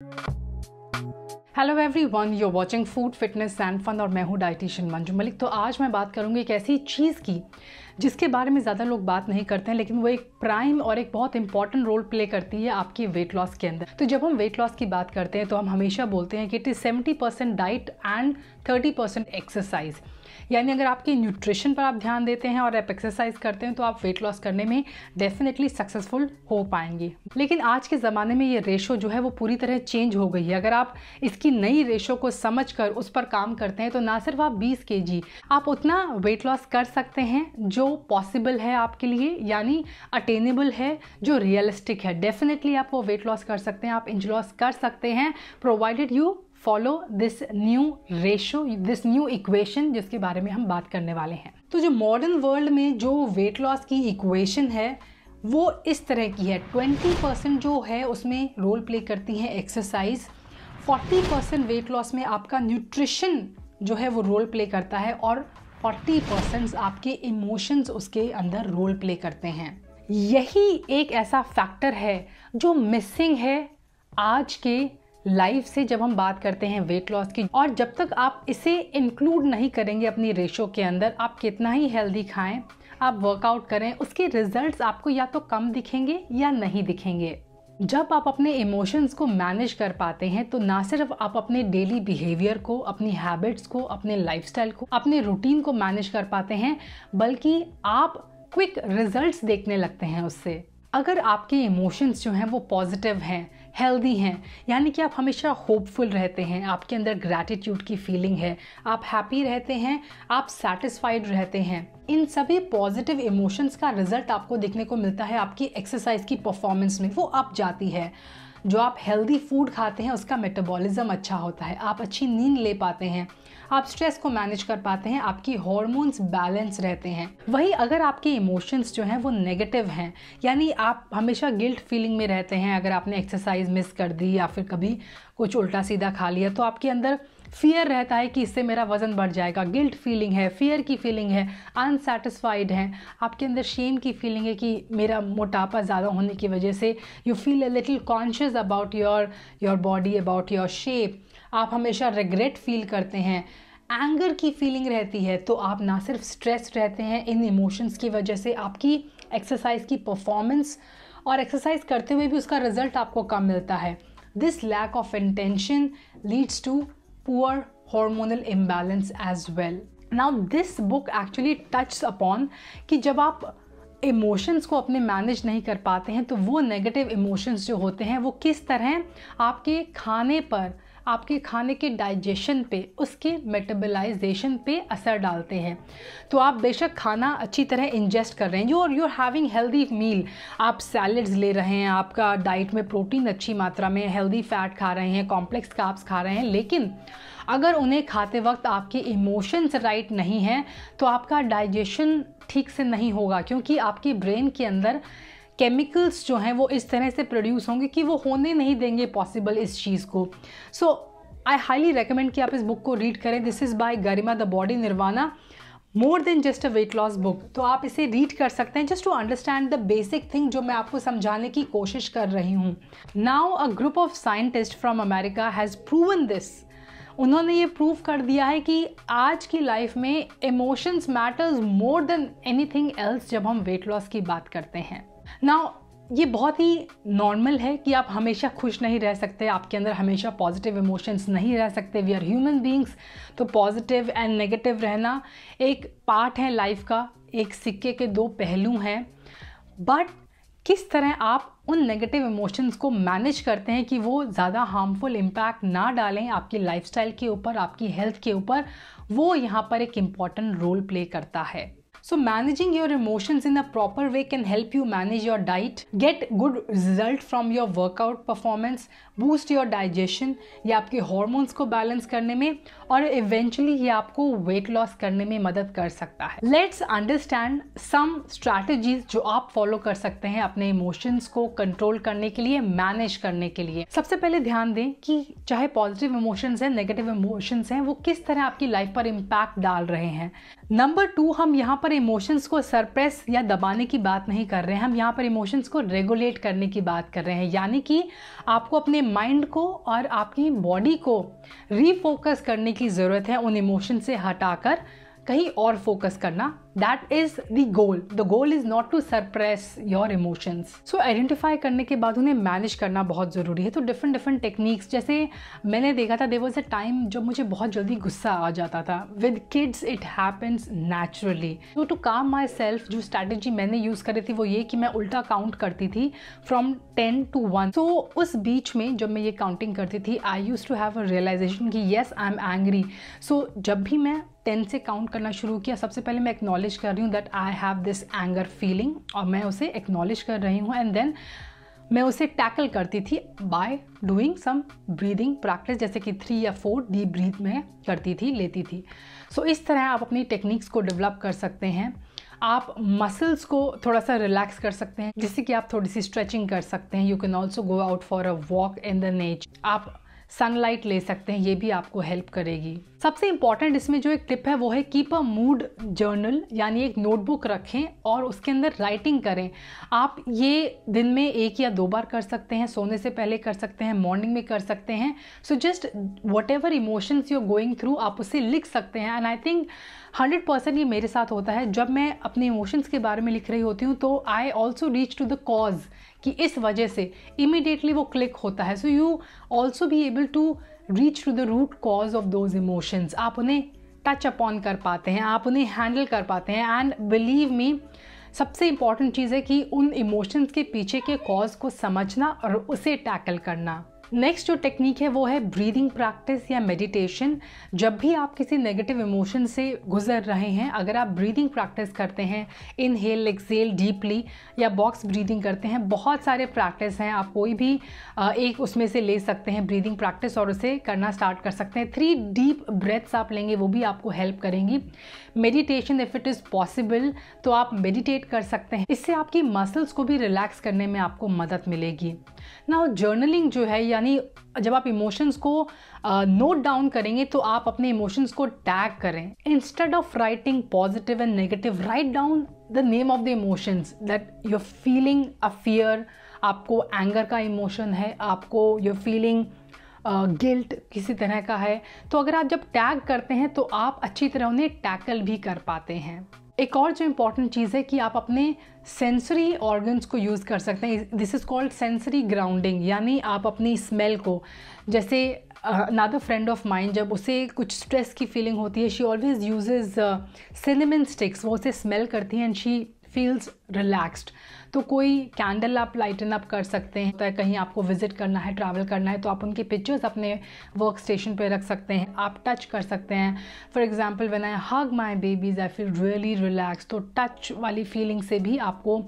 Hello everyone, you are watching food fitness and fun और मैं हूँ डाइटिशियन मंजू मलिक। तो आज मैं बात करूँगी एक ऐसी चीज़ की जिसके बारे में ज़्यादा लोग बात नहीं करते हैं, लेकिन वो एक प्राइम और एक बहुत इंपॉर्टेंट रोल प्ले करती है आपकी वेट लॉस के अंदर। तो जब हम वेट लॉस की बात करते हैं तो हम हमेशा बोलते हैं कि it is 70% diet and 30% exercise. यानी अगर आपकी न्यूट्रिशन पर आप ध्यान देते हैं और आप एक्सरसाइज करते हैं तो आप वेट लॉस करने में डेफिनेटली सक्सेसफुल हो पाएंगे। लेकिन आज के ज़माने में ये रेशो जो है वो पूरी तरह चेंज हो गई है। अगर आप इसकी नई रेशो को समझकर उस पर काम करते हैं तो ना सिर्फ आप 20 kg, आप उतना वेट लॉस कर सकते हैं जो पॉसिबल है आपके लिए, यानी अटेनेबल है, जो रियलिस्टिक है। डेफिनेटली आप वो वेट लॉस कर सकते हैं, आप इंच लॉस कर सकते हैं, provided you follow this new ratio, this new equation जिसके बारे में हम बात करने वाले हैं। तो जो मॉडर्न वर्ल्ड में जो वेट लॉस की इक्वेशन है वो इस तरह की है। 20% जो है उसमें रोल प्ले करती है एक्सरसाइज, 40% वेट लॉस में आपका न्यूट्रिशन जो है वो रोल प्ले करता है और 40% आपके इमोशंस उसके अंदर रोल प्ले करते हैं। यही एक ऐसा फैक्टर है जो मिसिंग है आज के लाइफ से जब हम बात करते हैं वेट लॉस की। और जब तक आप इसे इंक्लूड नहीं करेंगे अपनी रेशो के अंदर, आप कितना ही हेल्दी खाएं, आप वर्कआउट करें, उसके रिजल्ट्स आपको या तो कम दिखेंगे या नहीं दिखेंगे। जब आप अपने इमोशंस को मैनेज कर पाते हैं तो ना सिर्फ आप अपने डेली बिहेवियर को, अपनी हैबिट्स को, अपने लाइफस्टाइल को, अपने रूटीन को मैनेज कर पाते हैं, बल्कि आप क्विक रिजल्ट्स देखने लगते हैं उससे। अगर आपके इमोशंस जो हैं वो पॉजिटिव हैं, हेल्दी हैं, यानी कि आप हमेशा होपफुल रहते हैं, आपके अंदर ग्रैटिट्यूड की फीलिंग है, आप हैप्पी रहते हैं, आप सेटिस्फाइड रहते हैं, इन सभी पॉजिटिव इमोशंस का रिजल्ट आपको देखने को मिलता है आपकी एक्सरसाइज की परफॉर्मेंस में। वो अप जाती है। जो आप हेल्दी फूड खाते हैं उसका मेटाबॉलिज्म अच्छा होता है, आप अच्छी नींद ले पाते हैं, आप स्ट्रेस को मैनेज कर पाते हैं, आपकी हार्मोन्स बैलेंस रहते हैं। वही अगर आपके इमोशंस जो हैं वो नेगेटिव हैं, यानी आप हमेशा गिल्ट फीलिंग में रहते हैं, अगर आपने एक्सरसाइज मिस कर दी या फिर कभी कुछ उल्टा सीधा खा लिया तो आपके अंदर फियर रहता है कि इससे मेरा वज़न बढ़ जाएगा, गिल्ट फीलिंग है, फियर की फीलिंग है, अनसेटिस्फाइड है, आपके अंदर शेम की फीलिंग है कि मेरा मोटापा ज़्यादा होने की वजह से you feel a little conscious about your body, about your shape, आप हमेशा रिग्रेट फील करते हैं, एंगर की फीलिंग रहती है। तो आप ना सिर्फ स्ट्रेस रहते हैं इन इमोशंस की वजह से, आपकी एक्सरसाइज की परफॉर्मेंस और एक्सरसाइज करते हुए भी उसका रिजल्ट आपको कम मिलता है। This lack of intention leads to poor hormonal imbalance as well. Now this book actually touches upon कि जब आप इमोशंस को अपने मैनेज नहीं कर पाते हैं तो वो नेगेटिव इमोशंस जो होते हैं वो किस तरह आपके खाने पर, आपके खाने के डाइजेशन पे, उसके मेटाबॉलाइजेशन पे असर डालते हैं। तो आप बेशक खाना अच्छी तरह इंजेस्ट कर रहे हैं, you are having healthy meal, आप सैलड्स ले रहे हैं, आपका डाइट में प्रोटीन अच्छी मात्रा में, हेल्दी फैट खा रहे हैं, कॉम्प्लेक्स कार्ब्स खा रहे हैं, लेकिन अगर उन्हें खाते वक्त आपके इमोशंस राइट नहीं हैं तो आपका डाइजेशन ठीक से नहीं होगा, क्योंकि आपकी ब्रेन के अंदर केमिकल्स जो हैं वो इस तरह से प्रोड्यूस होंगे कि वो होने नहीं देंगे पॉसिबल इस चीज़ को। सो आई हाईली रेकमेंड कि आप इस बुक को रीड करें। This is by Garima the body Nirvana, more than just a weight loss book. तो आप इसे रीड कर सकते हैं just to understand the basic thing जो मैं आपको समझाने की कोशिश कर रही हूँ। Now a group of scientist from America has proven this. उन्होंने ये प्रूव कर दिया है कि आज की लाइफ में emotions matters more than anything else जब हम वेट लॉस की बात करते हैं। नाउ ये बहुत ही नॉर्मल है कि आप हमेशा खुश नहीं रह सकते, आपके अंदर हमेशा पॉजिटिव इमोशंस नहीं रह सकते। वी आर ह्यूमन बीइंग्स, तो पॉजिटिव एंड नेगेटिव रहना एक पार्ट है लाइफ का, एक सिक्के के दो पहलू हैं। बट किस तरह आप उन नेगेटिव इमोशंस को मैनेज करते हैं कि वो ज़्यादा हार्मफुल इम्पैक्ट ना डालें आपकी लाइफस्टाइल के ऊपर, आपकी हेल्थ के ऊपर, वो यहाँ पर एक इम्पॉर्टेंट रोल प्ले करता है। So managing your emotions in a proper way can help you manage your diet, get good result from your workout performance, boost your digestion, ये आपके hormones को balance करने में और eventually ये आपको weight loss करने में मदद कर सकता है। Let's understand some strategies जो आप follow कर सकते हैं अपने emotions को control करने के लिए, manage करने के लिए। सबसे पहले ध्यान दें कि चाहे positive emotions हैं, negative emotions हैं, वो किस तरह आपकी life पर impact डाल रहे हैं। नंबर 2, हम यहाँ पर इमोशंस को सरप्रेस या दबाने की बात नहीं कर रहे हैं, हम यहाँ पर इमोशंस को रेगुलेट करने की बात कर रहे हैं। यानी कि आपको अपने माइंड को और आपकी बॉडी को रीफोकस करने की ज़रूरत है, उन इमोशन से हटाकर कहीं और फोकस करना। That is the goal. The goal is not to suppress your emotions. So identify करने के बाद उन्हें मैनेज करना बहुत ज़रूरी है। तो डिफरेंट टेक्निक्स, जैसे मैंने देखा था, देयर वाज अ टाइम जब मुझे बहुत जल्दी गुस्सा आ जाता था। With kids it happens naturally. तो टू काम माई सेल्फ, जो स्ट्रैटेजी मैंने यूज़ करी थी वो ये कि मैं उल्टा काउंट करती थी फ्रॉम 10 to 1। तो उस बीच में जब मैं ये काउंटिंग करती थी, I used to have a realization कि yes I am angry. So जब भी मैं 10 से काउंट करना शुरू किया, सबसे पहले मैं एक्नॉलेज कर रही हूँ that I have this anger feeling, और मैं उसे एक्नॉलेज कर रही हूँ, एंड देन मैं उसे टैकल करती थी by doing some breathing practice, जैसे कि 3 या 4 डीप ब्रीथ में करती थी, लेती थी। सो इस तरह आप अपनी टेक्निक्स को डेवलप कर सकते हैं। आप मसल्स को थोड़ा सा रिलैक्स कर सकते हैं, जिससे कि आप थोड़ी सी स्ट्रेचिंग कर सकते हैं। You can also go out for a walk in the nature. आप सनलाइट ले सकते हैं, ये भी आपको हेल्प करेगी। सबसे इंपॉर्टेंट इसमें जो एक टिप है वो है कीप अ मूड जर्नल, यानी एक नोटबुक रखें और उसके अंदर राइटिंग करें। आप ये दिन में 1 या 2 बार कर सकते हैं, सोने से पहले कर सकते हैं, मॉर्निंग में कर सकते हैं। So just whatever emotions you are going through, आप उसे लिख सकते हैं। एंड आई थिंक 100% ये मेरे साथ होता है। जब मैं अपने इमोशंस के बारे में लिख रही होती हूँ तो I also reach to the cause, कि इस वजह से इमीडिएटली वो क्लिक होता है। So you also be able to reach to the root cause of those emotions. आप उन्हें टच अपॉन कर पाते हैं, आप उन्हें हैंडल कर पाते हैं। एंड बिलीव मी, सबसे इंपॉर्टेंट चीज़ है कि उन इमोशंस के पीछे के कॉज को समझना और उसे टैकल करना। नेक्स्ट जो टेक्निक है वो है ब्रीदिंग प्रैक्टिस या मेडिटेशन। जब भी आप किसी नेगेटिव इमोशन से गुजर रहे हैं, अगर आप ब्रीदिंग प्रैक्टिस करते हैं, इनहेल एक्सहेल डीपली, या बॉक्स ब्रीदिंग करते हैं, बहुत सारे प्रैक्टिस हैं, आप कोई भी एक उसमें से ले सकते हैं ब्रीदिंग प्रैक्टिस और उसे करना स्टार्ट कर सकते हैं। 3 डीप ब्रेथ्स आप लेंगे, वो भी आपको हेल्प करेंगी। Meditation if it is possible तो आप मेडिटेट कर सकते हैं, इससे आपकी मसल्स को भी रिलैक्स करने में आपको मदद मिलेगी। नाउ जर्नलिंग जो है, यानी जब आप इमोशंस को नोट डाउन करेंगे तो आप अपने इमोशंस को टैग करें। Instead of writing positive and negative, right down the name of the emotions that you are feeling a fear, आपको एंगर का इमोशन है, आपको यू आर फीलिंग गिल्ट किसी तरह का है। तो अगर आप जब टैग करते हैं तो आप अच्छी तरह उन्हें टैकल भी कर पाते हैं। एक और जो इम्पॉर्टेंट चीज़ है कि आप अपने सेंसरी ऑर्गन्स को यूज़ कर सकते हैं। This is called sensory grounding, यानी आप अपनी स्मेल को, जैसे अनदर फ्रेंड ऑफ माइन, जब उसे कुछ स्ट्रेस की फीलिंग होती है, she always uses cinnamon sticks, वो उसे स्मेल करती हैं एंड शी फील्स रिलैक्स्ड। तो कोई कैंडल आप लाइटन अप कर सकते हैं। तो कहीं आपको विजिट करना है, ट्रैवल करना है, तो आप उनके पिक्चर्स अपने वर्क स्टेशन पे रख सकते हैं, आप टच कर सकते हैं। For example when I hug my babies I feel really relax. तो टच वाली फीलिंग से भी आपको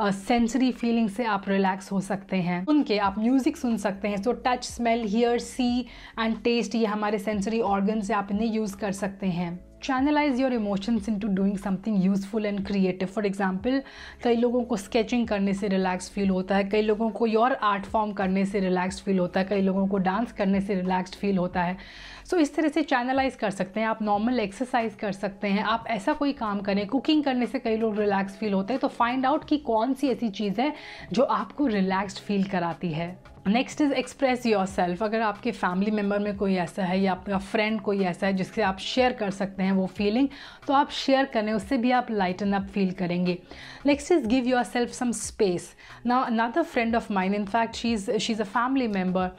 सेंसरी फीलिंग से आप रिलैक्स हो सकते हैं। उनके आप म्यूज़िक सुन सकते हैं। तो touch, smell, hear, see and taste, ये हमारे सेंसरी ऑर्गन्स से आप इन्हें यूज़ कर सकते हैं। Channelize your emotions into doing something useful and creative. For example, कई लोगों को स्केचिंग करने से रिलैक्स फील होता है, कई लोगों को योर आर्ट फॉर्म करने से रिलैक्स फील होता है, कई लोगों को डांस करने से रिलैक्स्ड फील होता है। सो इस तरह से चैनलाइज कर सकते हैं। आप नॉर्मल एक्सरसाइज कर सकते हैं, आप ऐसा कोई काम करें। कुकिंग करने से कई लोग रिलैक्स फील होते हैं, तो फाइंड आउट कि कौन सी ऐसी चीज़ है जो आपको रिलैक्स्ड फील कराती है। Next is express your self. अगर आपके फैमिली मेम्बर में कोई ऐसा है या आपका फ्रेंड कोई ऐसा है जिससे आप शेयर कर सकते हैं वो फीलिंग, तो आप शेयर करें, उससे भी आप लाइटन अप फील करेंगे। Next is give yourself some space. Now another friend of mine, in fact she is a family member,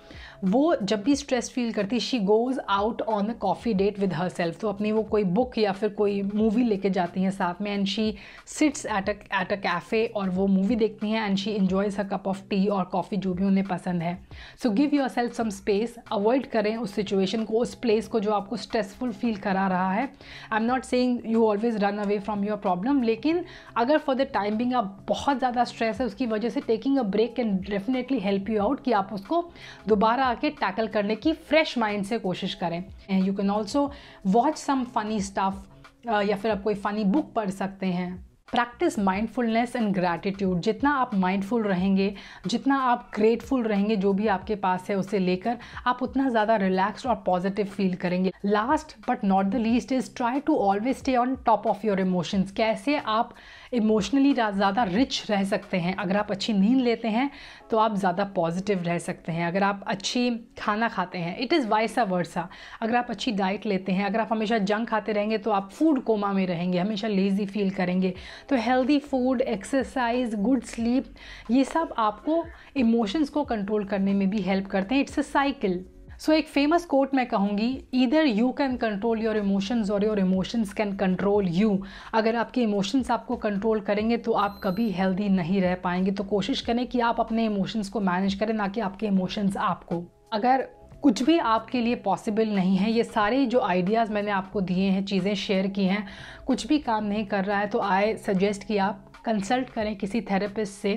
वो जब भी स्ट्रेस फील करती है, she goes out on a coffee date with herself. तो अपनी वो कोई बुक या फिर कोई मूवी लेके जाती हैं साथ में, and she sits at a cafe और वो मूवी देखती हैं and she enjoys a cup of tea और कॉफ़ी, जो भी उन्हें पसंद है। So give yourself some space. Avoid करें उस सिचुएशन को, उस प्लेस को जो आपको स्ट्रेसफुल फील करा रहा है। I am not saying you always run away from your problem, लेकिन अगर फॉर द टाइम बिंग आप बहुत ज़्यादा स्ट्रेस है, उसकी वजह से taking a break can definitely help you out, कि आप उसको दोबारा आके टैकल करने की फ्रेश माइंड से कोशिश करें। You can also watch some funny stuff, या फिर आप कोई फ़नी बुक पढ़ सकते हैं। Practice mindfulness and gratitude. जितना आप माइंडफुल रहेंगे, जितना आप ग्रेटफुल रहेंगे जो भी आपके पास है उसे लेकर, आप उतना ज़्यादा रिलैक्स्ड और पॉजिटिव फील करेंगे। Last but not the least is try to always stay on top of your emotions. कैसे आप इमोशनली ज़्यादा रिच रह सकते हैं। अगर आप अच्छी नींद लेते हैं तो आप ज़्यादा पॉजिटिव रह सकते हैं। अगर आप अच्छी खाना खाते हैं, इट इज़ वाइस वर्सा। अगर आप अच्छी डाइट लेते हैं, अगर आप हमेशा जंक खाते रहेंगे तो आप फूड कोमा में रहेंगे, हमेशा लेज़ी फील करेंगे। तो healthy food, exercise, good sleep, ये सब आपको इमोशंस को कंट्रोल करने में भी हेल्प करते हैं। It's a cycle. सो एक फेमस कोट मैं कहूँगी, either you can control your emotions और your emotions can control you. अगर आपके इमोशंस आपको कंट्रोल करेंगे तो आप कभी हेल्दी नहीं रह पाएंगे। तो कोशिश करें कि आप अपने इमोशंस को मैनेज करें, ना कि आपके इमोशंस आपको। अगर कुछ भी आपके लिए पॉसिबल नहीं है, ये सारे जो आइडियाज़ मैंने आपको दिए हैं, चीज़ें शेयर की हैं, कुछ भी काम नहीं कर रहा है, तो आई सजेस्ट कि आप कंसल्ट करें किसी थेरेपिस्ट से।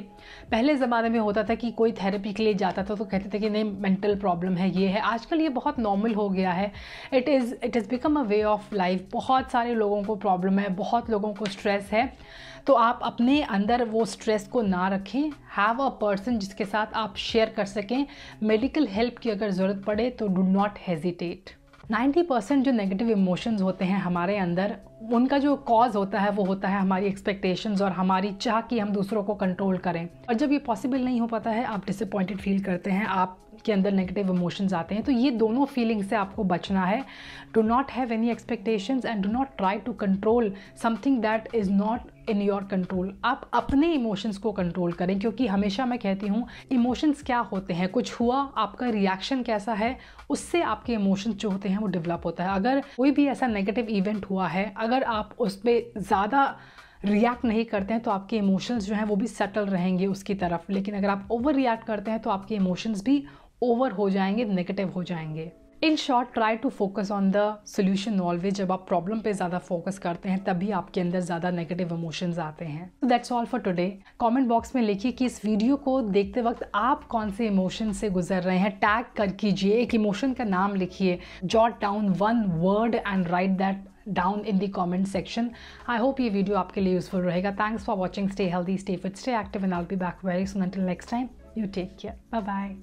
पहले ज़माने में होता था कि कोई थेरेपी के लिए जाता था तो कहते थे कि नहीं, मेंटल प्रॉब्लम है, ये है। आजकल ये बहुत नॉर्मल हो गया है। It is become a way of life. बहुत सारे लोगों को प्रॉब्लम है, बहुत लोगों को स्ट्रेस है। तो आप अपने अंदर वो स्ट्रेस को ना रखें। हैव अ पर्सन जिसके साथ आप शेयर कर सकें। मेडिकल हेल्प की अगर ज़रूरत पड़े तो डू नॉट हेजिटेट। 90% जो नेगेटिव इमोशंस होते हैं हमारे अंदर, उनका जो कॉज होता है वो होता है हमारी एक्सपेक्टेशंस और हमारी चाह कि हम दूसरों को कंट्रोल करें। और जब ये पॉसिबल नहीं हो पाता है, आप डिसअपॉइंटेड फील करते हैं, आपके अंदर नेगेटिव इमोशंस आते हैं, तो ये दोनों फीलिंग से आपको बचना है। Do not have any expectations and do not try to control something that is not in your control. आप अपने इमोशंस को कंट्रोल करें, क्योंकि हमेशा मैं कहती हूँ इमोशंस क्या होते हैं, कुछ हुआ, आपका रिएक्शन कैसा है, उससे आपके इमोशंस जो होते हैं वो डेवलप होता है। अगर कोई भी ऐसा नेगेटिव इवेंट हुआ है, अगर आप उस पर ज़्यादा रिएक्ट नहीं करते हैं तो आपके इमोशंस जो हैं वो भी सेटल रहेंगे उसकी तरफ। लेकिन अगर आप ओवर रिएक्ट करते हैं तो आपके इमोशंस भी ओवर हो जाएंगे, नेगेटिव हो जाएंगे। In short, try to focus on the solution always. जब आप प्रॉब्लम पे ज़्यादा फोकस करते हैं तभी आपके अंदर ज़्यादा नेगेटिव इमोशंस आते हैं। तो that's all for today. Comment box में लिखिए कि इस वीडियो को देखते वक्त आप कौन से इमोशन से गुजर रहे हैं। टैग कर कीजिए, एक इमोशन का नाम लिखिए, jot down one word and write that down in the comment section. I hope ये वीडियो आपके लिए यूजफुल रहेगा। Thanks for watching. Stay healthy, stay fit, stay active and I will be back very soon. Until next time, you take care. Bye bye.